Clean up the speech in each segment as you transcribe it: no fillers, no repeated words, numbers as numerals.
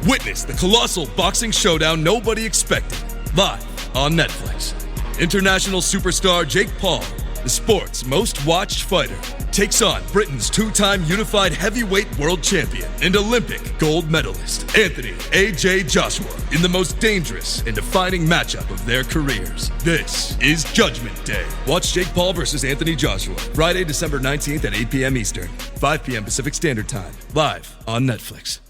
Witness the colossal boxing showdown nobody expected, live on Netflix. International superstar Jake Paul, the sport's most watched fighter, takes on Britain's two-time unified heavyweight world champion and Olympic gold medalist, Anthony A.J. Joshua, in the most dangerous and defining matchup of their careers. This is Judgment Day. Watch Jake Paul versus Anthony Joshua, Friday, December 19th at 8 p.m. Eastern, 5 p.m. Pacific Standard Time, live on Netflix.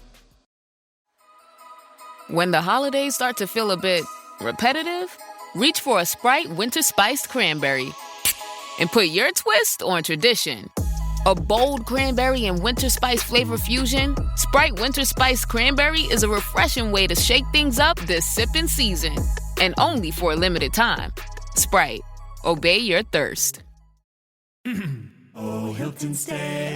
When the holidays start to feel a bit repetitive, reach for a Sprite Winter Spiced Cranberry and put your twist on tradition. A bold cranberry and winter spice flavor fusion, Sprite Winter Spiced Cranberry is a refreshing way to shake things up this sipping season. And only for a limited time. Sprite. Obey your thirst. Oh, Hilton stay.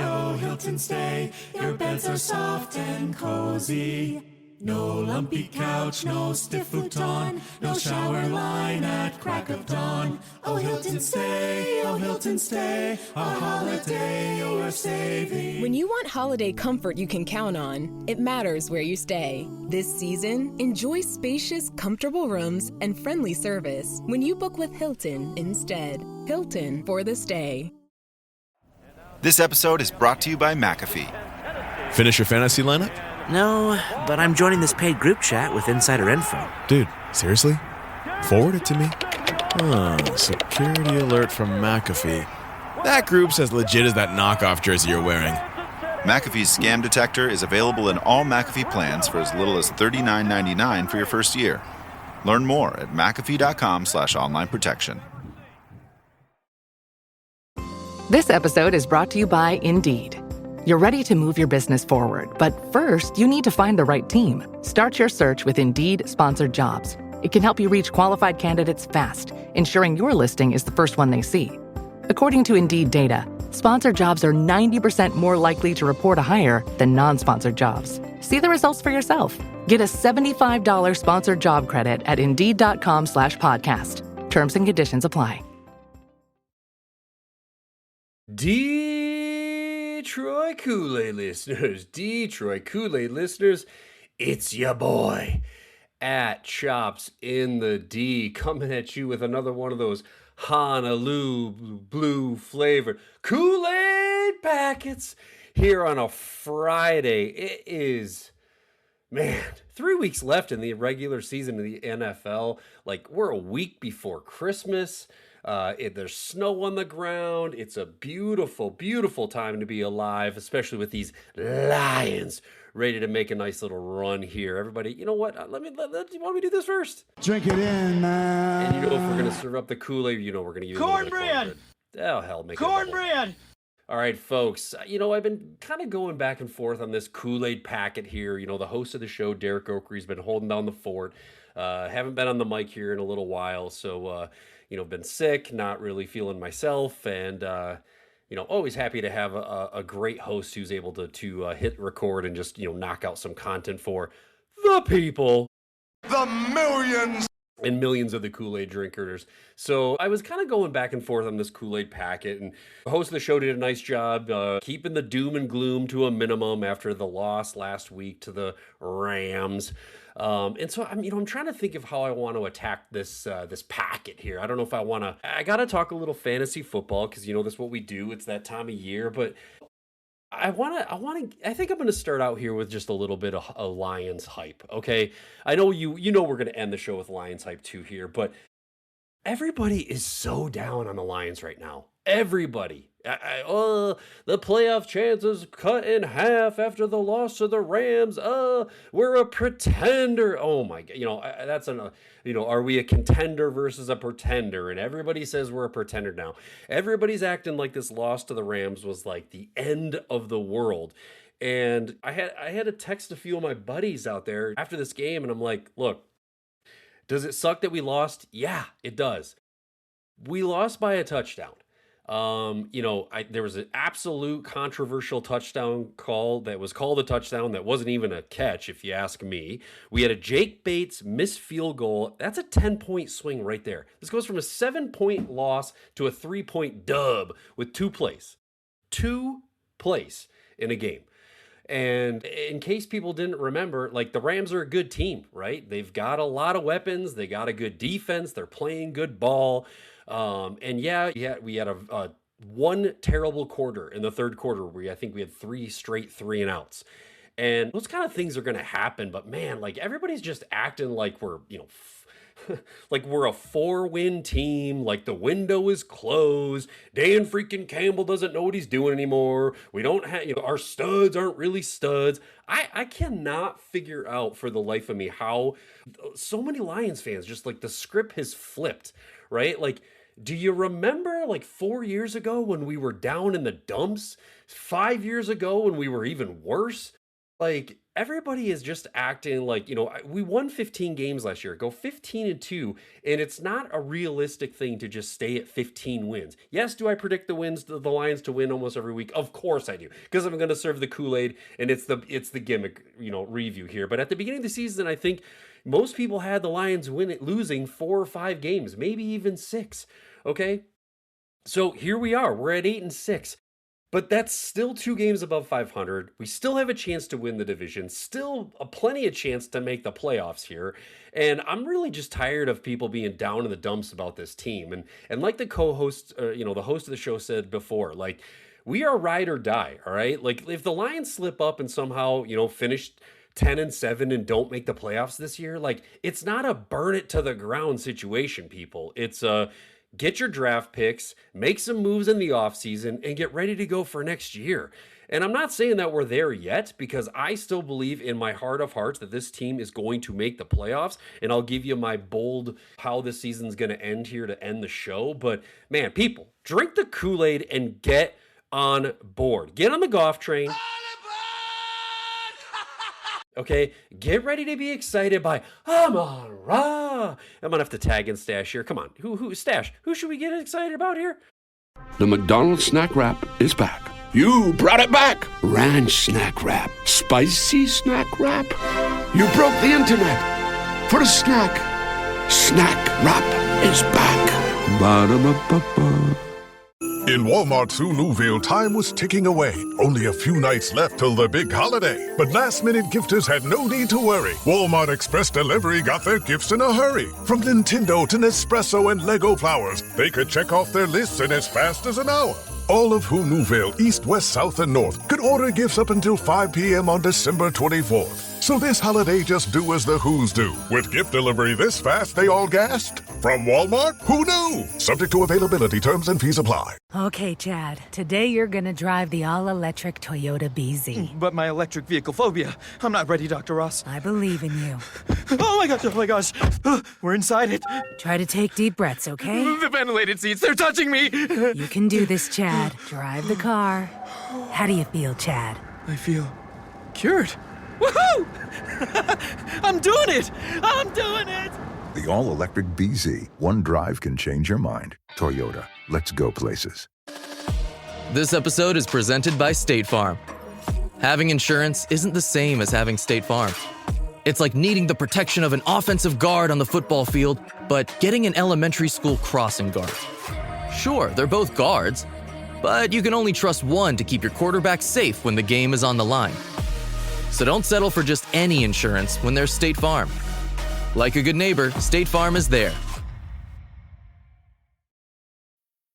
Your beds are soft and cozy. No lumpy couch, no stiff futon, no shower line at crack of dawn. Oh, Hilton stay, a holiday you're saving. When you want holiday comfort you can count on, it matters where you stay. This season, enjoy spacious, comfortable rooms and friendly service when you book with Hilton instead. Hilton for the stay. This episode is brought to you by McAfee. Finish your fantasy lineup? No, but I'm joining this paid group chat with insider info. Dude, seriously? Forward it to me. Security alert from McAfee. That group's as legit as that knockoff jersey you're wearing. McAfee's scam detector is available in all McAfee plans for as little as $39.99 for your first year. Learn more at McAfee.com/online protection. This episode is brought to you by Indeed. You're ready to move your business forward, but first, you need to find the right team. Start your search with Indeed Sponsored Jobs. It can help you reach qualified candidates fast, ensuring your listing is the first one they see. According to Indeed data, sponsored jobs are 90% more likely to report a hire than non-sponsored jobs. See the results for yourself. Get a $75 sponsored job credit at Indeed.com/podcast. Terms and conditions apply. Detroit Koolaid listeners, it's your boy at Chops in the D, coming at you with another one of those Honolulu blue flavored Kool-Aid packets here on a Friday. It is, man, 3 weeks left in the regular season of the NFL. Like, we're a week before Christmas. There's snow on the ground. It's a beautiful, beautiful time to be alive, especially with these Lions ready to make a nice little run here. Everybody, you know what? You want me to do this first? Drink it in, man. And you know, if we're going to serve up the Kool-Aid, you know we're going to use cornbread. Oh, hell, make cornbread. All right, folks, you know, I've been kind of going back and forth on this Kool-Aid packet here. You know, the host of the show, Derek Oakery's been holding down the fort. Haven't been on the mic here in a little while, so... you know, been sick, not really feeling myself, and, you know, always happy to have a great host who's able to hit record and just, you know, knock out some content for the people. The millions And millions of the Kool-Aid drinkers. So I was kind of going back and forth on this Kool-Aid packet, and the host of the show did a nice job keeping the doom and gloom to a minimum after the loss last week to the Rams. And so I'm trying to think of how I want to attack this packet here. I don't know if I got to talk a little fantasy football because, you know, that's what we do. It's that time of year, but I think I'm going to start out here with just a little bit of a Lions hype. Okay. I know we're going to end the show with Lions hype too here, but everybody is so down on the Lions right now. Everybody. The playoff chances cut in half after the loss to the Rams. We're a pretender. Oh my God. Are we a contender versus a pretender? And everybody says we're a pretender now. Everybody's acting like this loss to the Rams was like the end of the world. And I had to text a few of my buddies out there after this game, and I'm like, look, does it suck that we lost? Yeah, it does. We lost by a touchdown. There was an absolute controversial touchdown call that was called a touchdown that wasn't even a catch, if you ask me. We had a Jake Bates missed field goal. That's a 10-point swing right there. This goes from a 7-point loss to a 3-point dub with two plays in a game. And in case people didn't remember, like, the Rams are a good team, right? They've got a lot of weapons. They got a good defense. They're playing good ball. And we had a one terrible quarter in the third quarter where I think we had 3 straight 3-and-outs. And those kind of things are going to happen. But man, like, everybody's just acting like we're, like we're a 4-win team, like the window is closed. Dan freaking Campbell doesn't know what he's doing anymore. We don't have, our studs aren't really studs. I cannot figure out for the life of me how so many Lions fans, just like the script has flipped, right? Like, do you remember like 4 years ago when we were down in the dumps? 5 years ago when we were even worse? Like, everybody is just acting like, we won 15 games last year, go 15-2, and it's not a realistic thing to just stay at 15 wins. Yes, do I predict the Lions to win almost every week? Of course I do, because I'm going to serve the Kool-Aid, and it's the gimmick, review here. But at the beginning of the season, I think most people had the Lions losing 4 or 5 games, maybe even 6. Okay, so here we are. We're at 8-6. But that's still 2 games above 500. We still have a chance to win the division, still plenty of chance to make the playoffs here. And I'm really just tired of people being down in the dumps about this team. And like the co-host, the host of the show said before, like, we are ride or die, all right? Like, if the Lions slip up and somehow, finish 10-7 and don't make the playoffs this year, like, it's not a burn it to the ground situation, people. It's get your draft picks, make some moves in the offseason, and get ready to go for next year. And I'm not saying that we're there yet, because I still believe in my heart of hearts that this team is going to make the playoffs. And I'll give you my bold how this season's going to end here to end the show. But man, people, drink the Kool-Aid and get on board. Get on the golf train. Okay, get ready to be excited by Amon-Ra. I'm gonna have to tag in Stash here. Come on, who Stash? Who should we get excited about here? The McDonald's snack wrap is back. You brought it back. Ranch snack wrap, spicy snack wrap. You broke the internet for a snack. Snack wrap is back. Ba-da-ba-ba-ba. In Walmart's Newville, time was ticking away. Only a few nights left till the big holiday. But last-minute gifters had no need to worry. Walmart Express Delivery got their gifts in a hurry. From Nintendo to Nespresso and Lego flowers, they could check off their lists in as fast as an hour. All of Newville, East, West, South, and North could order gifts up until 5 p.m. on December 24th. So this holiday, just do as the Who's do. With gift delivery this fast, they all gasped. From Walmart? Who knew? Subject to availability, terms and fees apply. Okay, Chad. Today you're gonna drive the all-electric Toyota BZ. But my electric vehicle phobia. I'm not ready, Dr. Ross. I believe in you. Oh my gosh. We're inside it. Try to take deep breaths, okay? The ventilated seats, they're touching me. You can do this, Chad. Drive the car. How do you feel, Chad? I feel cured. Woohoo! I'm doing it! I'm doing it! The all-electric BZ. One drive can change your mind. Toyota. Let's go places. This episode is presented by State Farm. Having insurance isn't the same as having State Farm. It's like needing the protection of an offensive guard on the football field, but getting an elementary school crossing guard. Sure, they're both guards, but you can only trust one to keep your quarterback safe when the game is on the line. So don't settle for just any insurance when there's State Farm. Like a good neighbor, State Farm is there.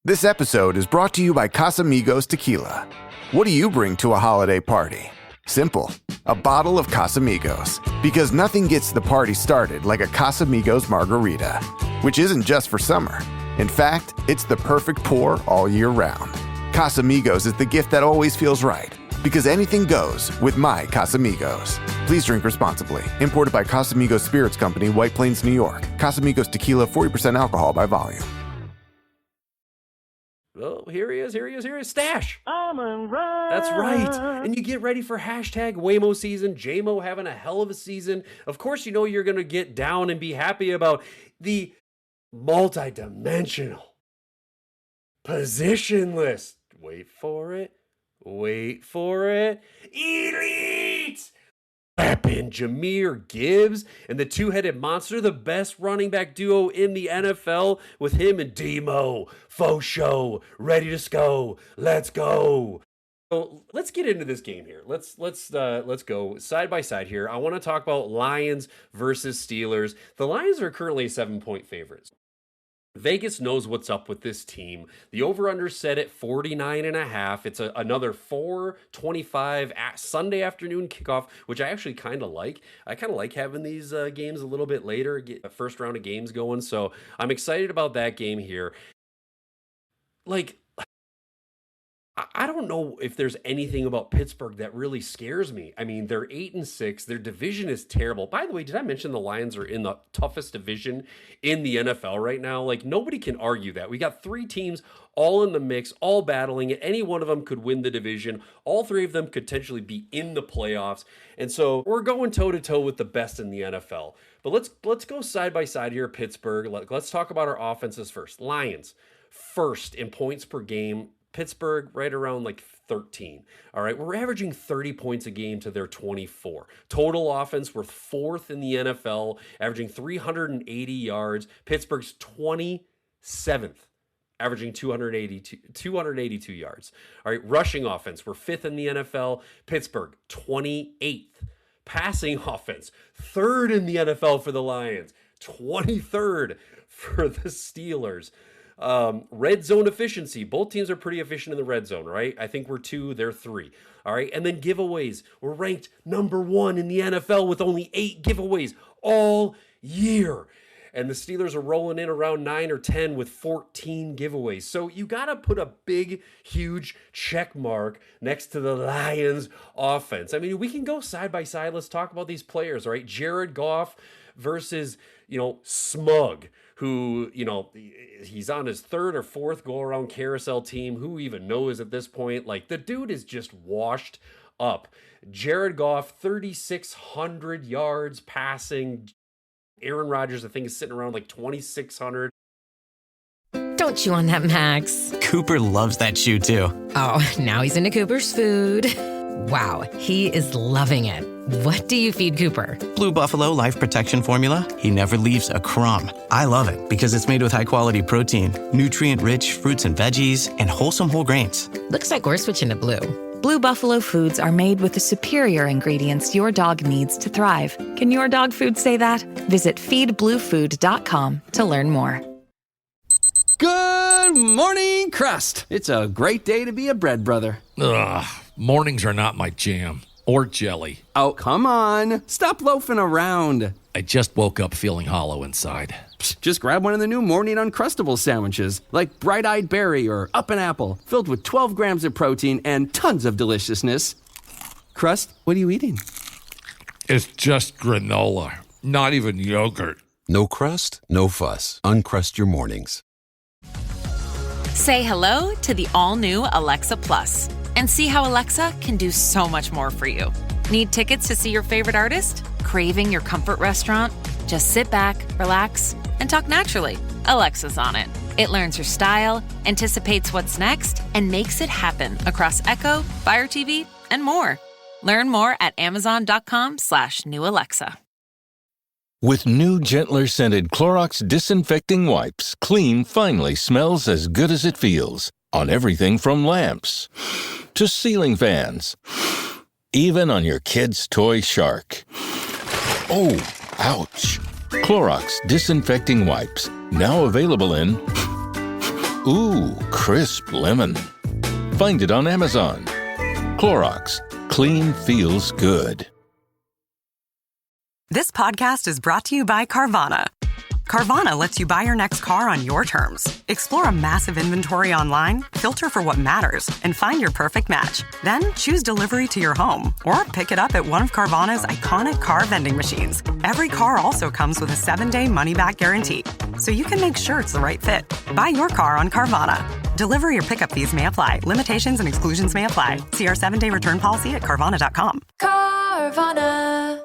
This episode is brought to you by Casamigos Tequila. What do you bring to a holiday party? Simple. A bottle of Casamigos. Because nothing gets the party started like a Casamigos margarita, which isn't just for summer. In fact, it's the perfect pour all year round. Casamigos is the gift that always feels right. Because anything goes with my Casamigos. Please drink responsibly. Imported by Casamigos Spirits Company, White Plains, New York. Casamigos Tequila, 40% alcohol by volume. Oh, here he is, Stash. Amon-Ra. That's right. And you get ready for hashtag Waymo season, JMO having a hell of a season. Of course, you know you're going to get down and be happy about the multi-dimensional position list. Wait for it. Elite! Weapon Jahmyr Gibbs and the two-headed monster, the best running back duo in the NFL, with him and Demo. Faux show. Ready to go. Let's go. So let's get into this game here. Let's go side by side here. I want to talk about Lions versus Steelers. The Lions are currently 7-point favorites. Vegas knows what's up with this team. The over-under set at 49.5. It's another 4:25 Sunday afternoon kickoff, which I actually kind of like. I kind of like having these games a little bit later, get the first round of games going. So I'm excited about that game here. Like, I don't know if there's anything about Pittsburgh that really scares me. I mean, they're 8-6. Their division is terrible. By the way, did I mention the Lions are in the toughest division in the NFL right now? Like, nobody can argue that. We got 3 teams all in the mix, all battling it. Any one of them could win the division. All 3 of them could potentially be in the playoffs. And so we're going toe-to-toe with the best in the NFL. But let's go side by side here, Pittsburgh. Let's talk about our offenses first. Lions, first in points per game. Pittsburgh right around like 13. All right, we're averaging 30 points a game to their 24. Total offense, we're 4th in the NFL, averaging 380 yards. Pittsburgh's 27th, averaging 282 yards. All right, rushing offense, we're 5th in the NFL. Pittsburgh, 28th. Passing offense, 3rd in the NFL for the Lions, 23rd for the Steelers. Red zone efficiency. Both teams are pretty efficient in the red zone, right? I think we're 2, they're 3. All right. And then giveaways. We're ranked number 1 in the NFL with only 8 giveaways all year. And the Steelers are rolling in around 9 or 10 with 14 giveaways. So you got to put a big, huge check mark next to the Lions offense. I mean, we can go side by side. Let's talk about these players, all right? Jared Goff versus, SMUG, who, he's on his 3rd or 4th go-around carousel team. Who even knows at this point? Like, the dude is just washed up. Jared Goff, 3,600 yards passing. Aaron Rodgers, I think, is sitting around like 2,600. Don't chew on that, Max. Cooper loves that chew, too. Oh, now he's into Cooper's food. Wow, he is loving it. What do you feed Cooper? Blue Buffalo Life Protection Formula. He never leaves a crumb. I love it because it's made with high-quality protein, nutrient-rich fruits and veggies, and wholesome whole grains. Looks like we're switching to Blue. Blue Buffalo foods are made with the superior ingredients your dog needs to thrive. Can your dog food say that? Visit feedbluefood.com to learn more. Good morning, Crust. It's a great day to be a bread brother. Ugh, mornings are not my jam. Or jelly. Oh, come on. Stop loafing around. I just woke up feeling hollow inside. Psst, just grab one of the new Morning Uncrustables sandwiches, like Bright Eyed Berry or Up and Apple, filled with 12 grams of protein and tons of deliciousness. Crust, what are you eating? It's just granola, not even yogurt. No crust, no fuss. Uncrust your mornings. Say hello to the all-new Alexa Plus and see how Alexa can do so much more for you. Need tickets to see your favorite artist? Craving your comfort restaurant? Just sit back, relax, and talk naturally. Alexa's on it. It learns your style, anticipates what's next, and makes it happen across Echo, Fire TV, and more. Learn more at amazon.com/new Alexa. With new, gentler scented Clorox disinfecting wipes, clean finally smells as good as it feels. On everything from lamps to ceiling fans. Even on your kid's toy shark. Oh, ouch. Clorox disinfecting wipes. Now available in crisp lemon. Find it on Amazon. Clorox. Clean feels good. This podcast is brought to you by Carvana. Carvana lets you buy your next car on your terms. Explore a massive inventory online, filter for what matters, and find your perfect match. Then choose delivery to your home or pick it up at one of Carvana's iconic car vending machines. Every car also comes with a 7-day money-back guarantee, so you can make sure it's the right fit. Buy your car on Carvana. Delivery or pickup fees may apply. Limitations and exclusions may apply. See our 7-day return policy at Carvana.com. Carvana.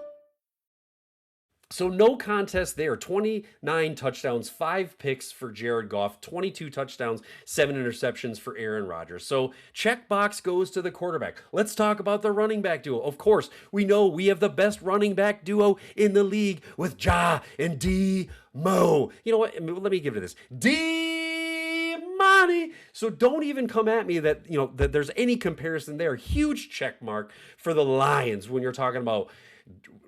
So no contest there. 29 touchdowns, 5 picks for Jared Goff, 22 touchdowns, 7 interceptions for Aaron Rodgers. So checkbox goes to the quarterback. Let's talk about the running back duo. Of course, we know we have the best running back duo in the league with Ja and D-Mo. You know what? Let me give it this. D-Mo! Ronnie. So don't even come at me that, that there's any comparison there. Huge check mark for the Lions when you're talking about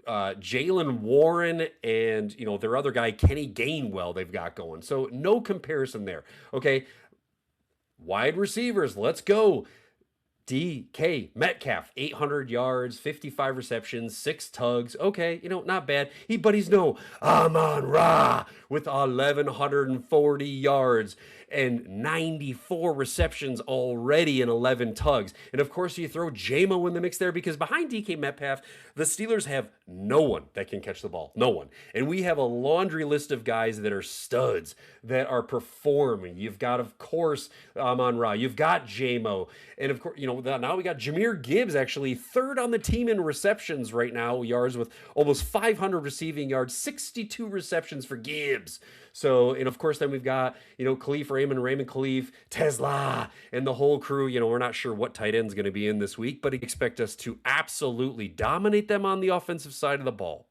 Jaylen Warren and, their other guy, Kenny Gainwell, they've got going. So no comparison there. Okay. Wide receivers, let's go. DK Metcalf, 800 yards, 55 receptions, 6 tugs. Okay, not bad. But he's no Amon-Ra with 1,140 yards and 94 receptions already and 11 tugs. And of course, you throw J-Mo in the mix there because behind DK Metcalf, the Steelers have no one that can catch the ball. No one. And we have a laundry list of guys that are studs, that are performing. You've got, of course, Amon-Ra. You've got J-Mo. And of course, now we got Jahmyr Gibbs, actually third on the team in receptions right now, yards with almost 500 receiving yards, 62 receptions for Gibbs. So, and of course, then we've got, Khalif Raymond Khalif, Tesla, and the whole crew. We're not sure what tight end's going to be in this week, but expect us to absolutely dominate them on the offensive side of the ball.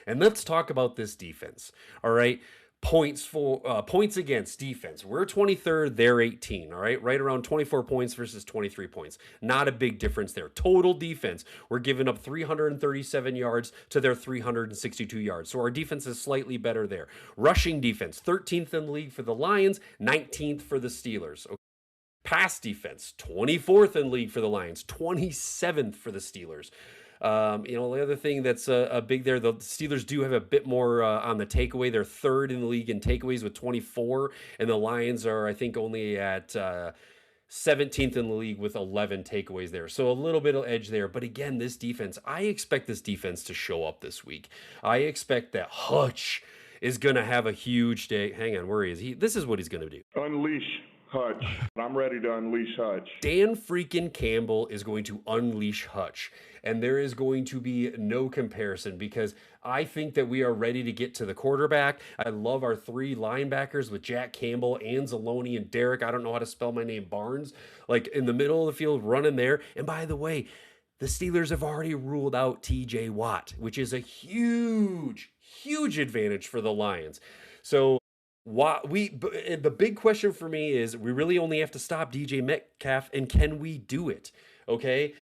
And let's talk about this defense. All right. Points against defense. We're 23rd, they're 18, all right? Right around 24 points versus 23 points. Not a big difference there. Total defense, we're giving up 337 yards to their 362 yards. So our defense is slightly better there. Rushing defense, 13th in the league for the Lions, 19th for the Steelers. Okay. Pass defense, 24th in league for the Lions, 27th for the Steelers. The other thing that's a big there, the Steelers do have a bit more on the takeaway. They're third in the league in takeaways with 24, and the Lions are, I think, only at 17th in the league with 11 takeaways there. So a little bit of edge there. But again, this defense, I expect this defense to show up this week. I expect that Hutch is going to have a huge day. Hang on, where is he? This is what he's going to do. Unleash Hutch. I'm ready to unleash Hutch. Dan freaking Campbell is going to unleash Hutch. And there is going to be no comparison because I think that we are ready to get to the quarterback. I love our 3 linebackers with Jack Campbell, Anzalone, and Derek. I don't know how to spell my name, Barnes. Like in the middle of the field, running there. And by the way, the Steelers have already ruled out TJ Watt, which is a huge, huge advantage for the Lions. So the big question for me is we really only have to stop DJ Metcalf, and can we do it? Okay.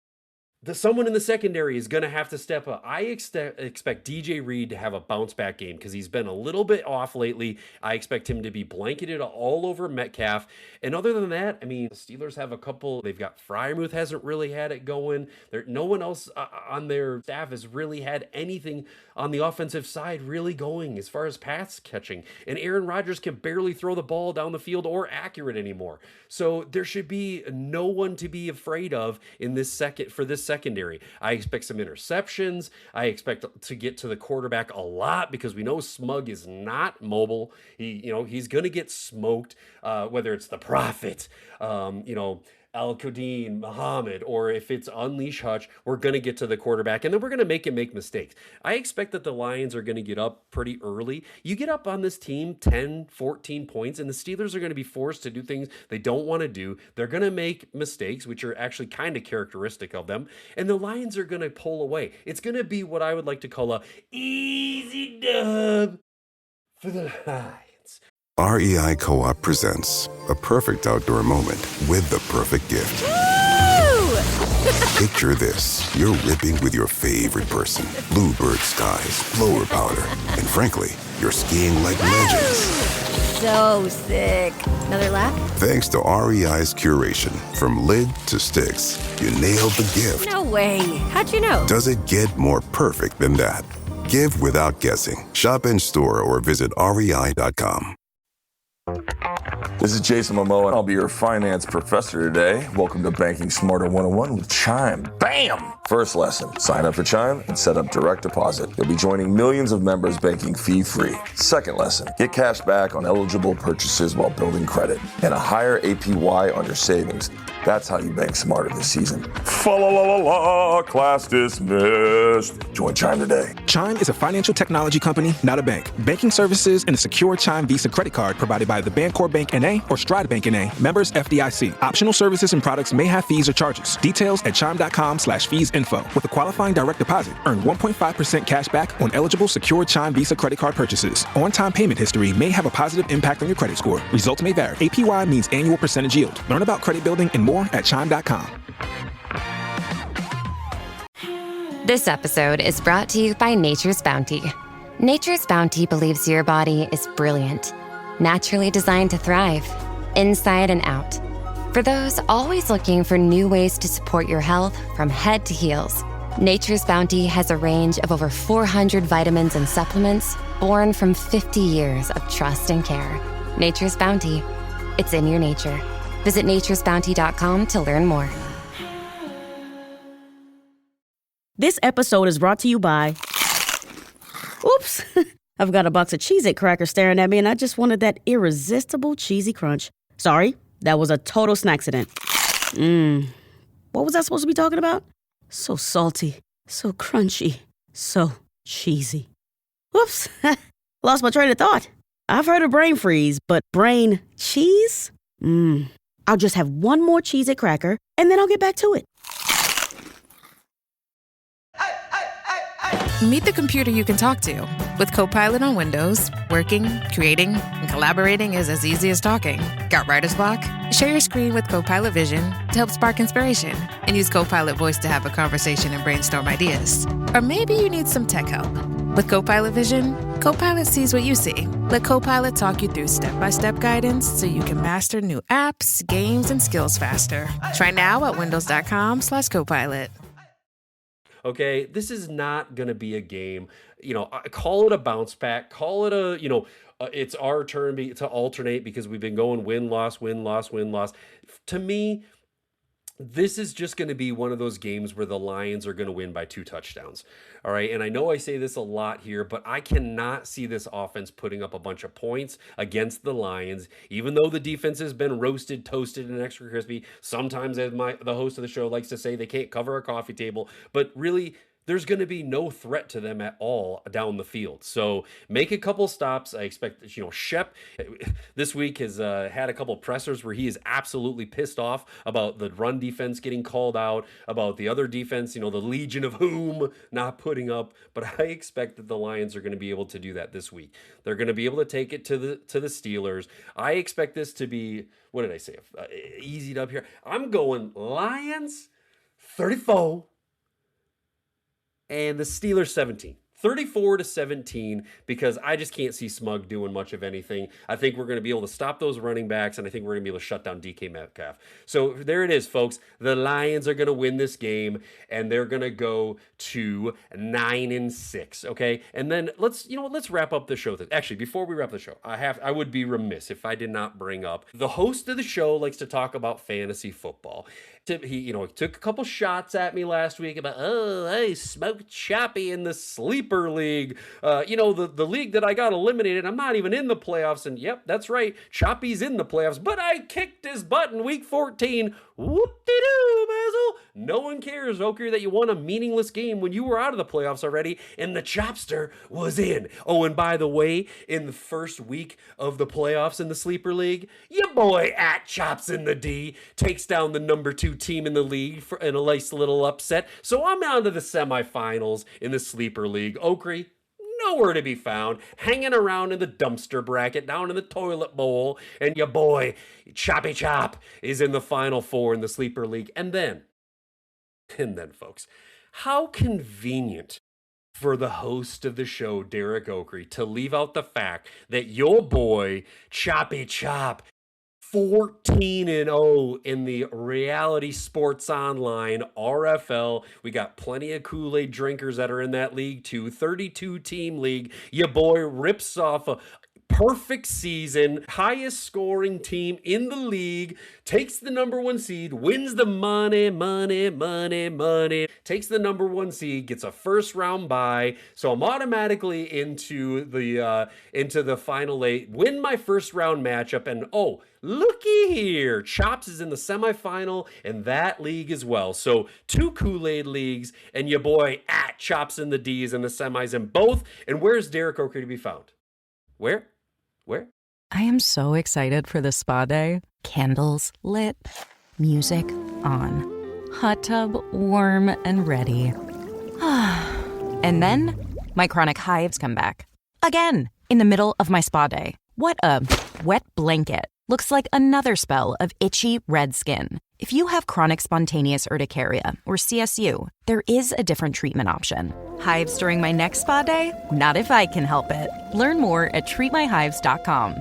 Someone in the secondary is going to have to step up. I expect DJ Reed to have a bounce back game because he's been a little bit off lately. I expect him to be blanketed all over Metcalf. And other than that, I mean, the Steelers have a couple. They've got Freiermuth hasn't really had it going. No one else on their staff has really had anything on the offensive side really going as far as pass catching. And Aaron Rodgers can barely throw the ball down the field or accurate anymore. So there should be no one to be afraid of in this secondary. I expect some interceptions. I expect to get to the quarterback a lot because we know SMUG is not mobile. He's going to get smoked, whether it's the Prophet, Al-Qadin, Muhammad, or if it's Unleash Hutch, we're going to get to the quarterback, and then we're going to make him make mistakes. I expect that the Lions are going to get up pretty early. You get up on this team 10, 14 points, and the Steelers are going to be forced to do things they don't want to do. They're going to make mistakes, which are actually kind of characteristic of them, and the Lions are going to pull away. It's going to be what I would like to call a easy dub for the Lions. REI Co-op presents a perfect outdoor moment with the perfect gift. Picture this. You're ripping with your favorite person. Bluebird skies, blower powder, and frankly, you're skiing like legends. So sick. Another lap? Thanks to REI's curation, from lid to sticks, you nailed the gift. No way. How'd you know? Does it get more perfect than that? Give without guessing. Shop in store or visit rei.com. This is Jason Momoa, and I'll be your finance professor today. Welcome to Banking Smarter 101 with Chime. Bam! First lesson, sign up for Chime and set up direct deposit. You'll be joining millions of members banking fee-free. Second lesson, get cash back on eligible purchases while building credit and a higher APY on your savings. That's how you bank smarter this season. Fa-la-la-la-la, class dismissed. Join Chime today. Chime is a financial technology company, not a bank. Banking services and a secure Chime Visa credit card provided by the Bancorp Bank N.A. or Stride Bank N.A. Members FDIC. Optional services and products may have fees or charges. Details at chime.com/fees info. With a qualifying direct deposit, earn 1.5% cash back on eligible secured Chime Visa credit card purchases. On-time payment history may have a positive impact on your credit score. Results may vary. APY means annual percentage yield. Learn about credit building and more at Chime.com. This episode is brought to you by Nature's Bounty. Nature's Bounty believes your body is brilliant, naturally designed to thrive, inside and out. For those always looking for new ways to support your health from head to heels, Nature's Bounty has a range of over 400 vitamins and supplements born from 50 years of trust and care. Nature's Bounty. It's in your nature. Visit naturesbounty.com to learn more. This episode is brought to you by... Oops! I've got a box of Cheez-It crackers staring at me, and I just wanted that irresistible cheesy crunch. Sorry, that was a total snacksident. What was I supposed to be talking about? So salty, so crunchy, so cheesy. Whoops! Lost my train of thought. I've heard of brain freeze, but brain cheese? I'll just have one more Cheez-It cracker, and then I'll get back to it. Meet the computer you can talk to. With Copilot on Windows, working, creating, and collaborating is as easy as talking. Got writer's block? Share your screen with Copilot Vision to help spark inspiration, and use Copilot Voice to have a conversation and brainstorm ideas. Or maybe you need some tech help. With Copilot Vision, Copilot sees what you see. Let Copilot talk you through step-by-step guidance so you can master new apps, games, and skills faster. Try now at windows.com/Copilot. Okay, this is not going to be a game. Call it a bounce back. Call it a, it's our turn to alternate because we've been going win, loss, win, loss, win, loss. To me, this is just going to be one of those games where the Lions are going to win by 2 touchdowns. All right. And I know I say this a lot here, but I cannot see this offense putting up a bunch of points against the Lions, even though the defense has been roasted, toasted, and extra crispy. Sometimes, as the host of the show likes to say, they can't cover a coffee table, but really, there's going to be no threat to them at all down the field. So make a couple stops. I expect, Shep this week has had a couple pressers where he is absolutely pissed off about the run defense getting called out, about the other defense, the Legion of Whom not putting up. But I expect that the Lions are going to be able to do that this week. They're going to be able to take it to the Steelers. I expect this to be, what did I say? Easy up here. I'm going Lions 34. And the Steelers 17. 34-17, because I just can't see SMUG doing much of anything. I think we're going to be able to stop those running backs, and I think we're going to be able to shut down DK Metcalf. So there it is, folks. The Lions are going to win this game, and they're going to go to 9-6. Okay, and then let's wrap up the show. Actually, before we wrap the show, I would be remiss if I did not bring up the host of the show likes to talk about fantasy football. He took a couple shots at me last week about, I smoked Choppy in the sleeper league. The league that I got eliminated. I'm not even in the playoffs. And yep, that's right. Choppy's in the playoffs, but I kicked his butt in week 14. Whoop-de-doo, Basil. No one cares, Oker, that you won a meaningless game when you were out of the playoffs already and the Chopster was in. Oh, and by the way, in the first week of the playoffs in the sleeper league, your boy at Chops in the D takes down the number 2 team in the league in a nice little upset. So I'm on to the semifinals in the sleeper league. Oker, nowhere to be found, hanging around in the dumpster bracket down in the toilet bowl, and your boy Choppy Chop is in the final 4 in the sleeper league. And then folks, how convenient for the host of the show, Derek Oakley, to leave out the fact that your boy Choppy Chop 14-0 in the Reality Sports Online RFL. We got plenty of Kool-Aid drinkers that are in that league too. 32-team league. Your boy rips off a perfect season, highest scoring team in the league, takes the number 1 seed, wins the money, takes the number 1 seed, gets a first round bye. So I'm automatically into the final 8, win my first round matchup, and oh, looky here, Chops is in the semifinal in that league as well. So 2 Kool-Aid leagues, and your boy at Chops in the D's in the semis in both. And where's Derek Oakley to be found? Where? I am so excited for this spa day. Candles lit, music on. hot tub, warm and ready. And then my chronic hives come back. Again, in the middle of my spa day. What a wet blanket. Looks like another spell of itchy red skin. If you have chronic spontaneous urticaria, or CSU, there is a different treatment option. Hives during my next spa day? Not if I can help it. Learn more at treatmyhives.com.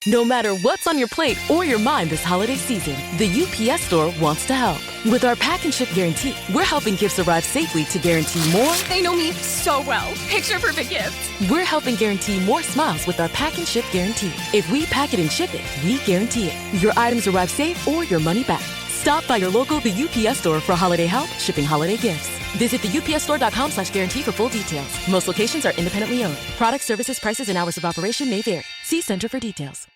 No matter what's on your plate or your mind this holiday season, the UPS Store wants to help. With our pack and ship guarantee, we're helping gifts arrive safely to guarantee more. They know me so well. Picture perfect gifts. We're helping guarantee more smiles with our pack and ship guarantee. If we pack it and ship it, we guarantee it. Your items arrive safe or your money back. Stop by your local The UPS Store for holiday help, shipping holiday gifts. Visit theupsstore.com/guarantee for full details. Most locations are independently owned. Product, services, prices, and hours of operation may vary. See Center for details.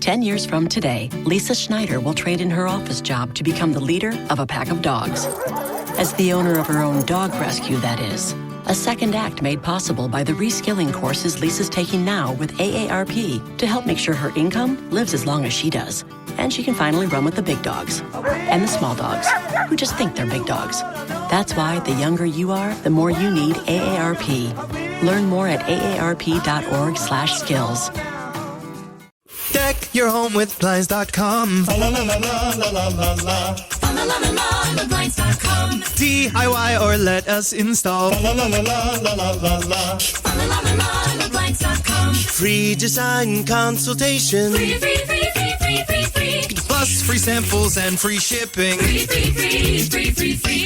10 years from today, Lisa Schneider will trade in her office job to become the leader of a pack of dogs. As the owner of her own dog rescue, that is. A second act made possible by the reskilling courses Lisa's taking now with AARP to help make sure her income lives as long as she does. And she can finally run with the big dogs and the small dogs who just think they're big dogs. That's why the younger you are, the more you need AARP. Learn more at aarp.org/skills. Deck your home with Blinds.com. Blinds.com. DIY or let us install. Free design consultation. Free. Plus free samples and free shipping. Free.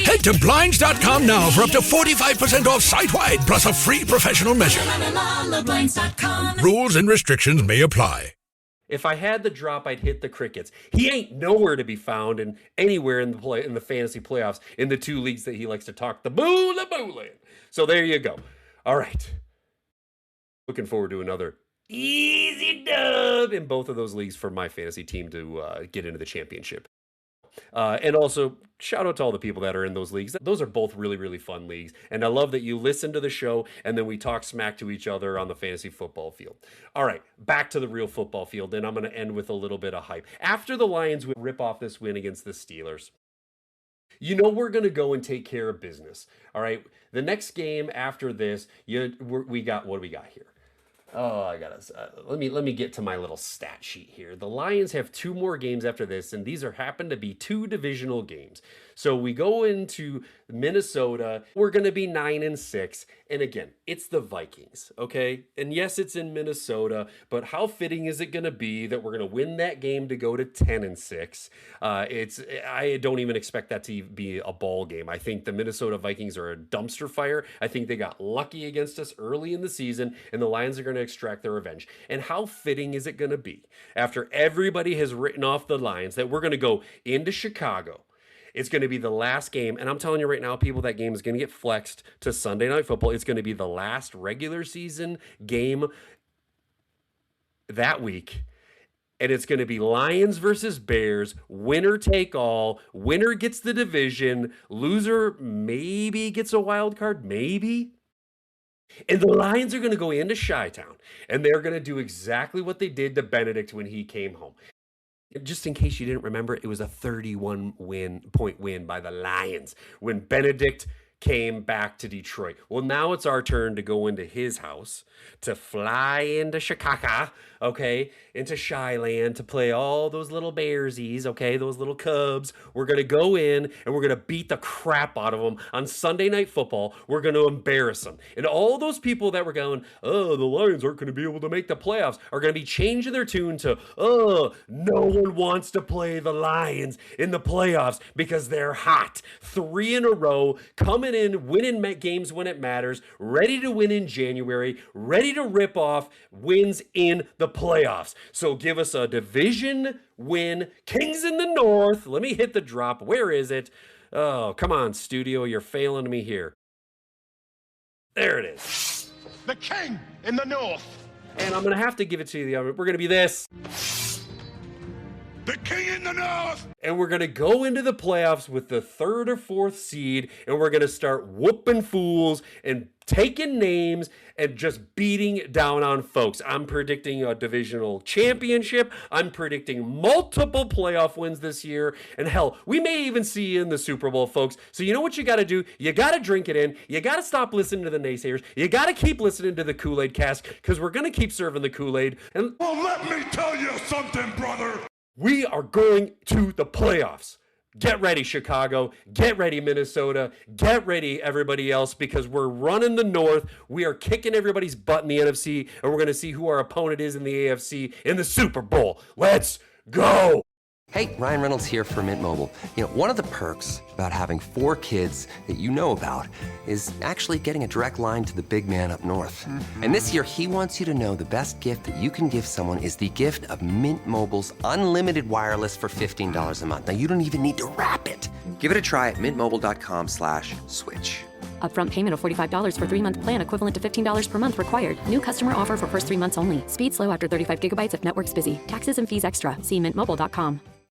Head to Blinds.com now for up to 45% off site-wide, plus a free professional measure. Rules and restrictions may apply. If I had the drop, I'd hit the crickets. He ain't nowhere to be found in anywhere in the fantasy playoffs in the two leagues that he likes to talk the boo-la boo-land. So there you go. All right. Looking forward to another easy dub in both of those leagues for my fantasy team to get into the championship. And also, shout out to all the people that are in those leagues. Those are both really, really fun leagues. And I love that you listen to the show and then we talk smack to each other on the fantasy football field. All right, back to the real football field. And I'm going to end with a little bit of hype. After the Lions would rip off this win against the Steelers, you know we're going to go and take care of business. All right, the next game after this, we got, what do we got here? Oh, I gotta let me get to my little stat sheet here. The Lions have 2 more games after this, and these happen to be 2 divisional games. So we go into Minnesota. We're gonna be 9-6, and again, it's the Vikings, okay? And yes, it's in Minnesota, but how fitting is it gonna be that we're gonna win that game to go to 10-6? I don't even expect that to be a ball game. I think the Minnesota Vikings are a dumpster fire. I think they got lucky against us early in the season, and the Lions are gonna extract their revenge. And how fitting is it going to be after everybody has written off the Lions that we're going to go into Chicago? It's going to be the last game, and I'm telling you right now, people, that game is going to get flexed to Sunday Night Football. It's going to be the last regular season game that week, and it's going to be Lions versus Bears, winner take all. Winner gets the division, loser maybe gets a wild card, maybe. And the Lions are going to go into Chi-Town, and they're going to do exactly what they did to Benedict when he came home. Just in case you didn't remember, it was a 31-point win by the Lions when Benedict came back to Detroit. Well, now it's our turn to go into his house, to fly into Chicago, okay, into Chi-Land, to play all those little Bearsies, okay, those little Cubs. We're going to go in, and we're going to beat the crap out of them on Sunday Night Football. We're going to embarrass them. And all those people that were going, oh, the Lions aren't going to be able to make the playoffs, are going to be changing their tune to, oh, no one wants to play the Lions in the playoffs because they're hot. 3 in a row, coming in, winning games when it matters, ready to win in January, ready to rip off wins in the playoffs. So give us a division win. Kings in the North. Let me hit the drop. Where is it? Oh, come on, studio. You're failing me here. There it is. The King in the North. And I'm going to have to give it to you. We're going to be this. The King in the enough! And we're going to go into the playoffs with the 3rd or 4th seed, and we're going to start whooping fools and taking names and just beating down on folks. I'm predicting a divisional championship. I'm predicting multiple playoff wins this year. And hell, we may even see you in the Super Bowl, folks. So you know what you got to do? You got to drink it in. You got to stop listening to the naysayers. You got to keep listening to the Kool-Aid Cast, because we're going to keep serving the Kool-Aid. And well, let me tell you something, brother. We are going to the playoffs. Get ready, Chicago. Get ready, Minnesota. Get ready, everybody else, because we're running the North. We are kicking everybody's butt in the NFC, and we're going to see who our opponent is in the AFC in the Super Bowl. Let's go. Hey, Ryan Reynolds here for Mint Mobile. You know, one of the perks about having 4 kids that you know about is actually getting a direct line to the big man up north. Mm-hmm. And this year, he wants you to know the best gift that you can give someone is the gift of Mint Mobile's unlimited wireless for $15 a month. Now, you don't even need to wrap it. Give it a try at mintmobile.com/switch. Upfront payment of $45 for 3-month plan equivalent to $15 per month required. New customer offer for first 3 months only. Speed slow after 35 gigabytes if network's busy. Taxes and fees extra. See mintmobile.com.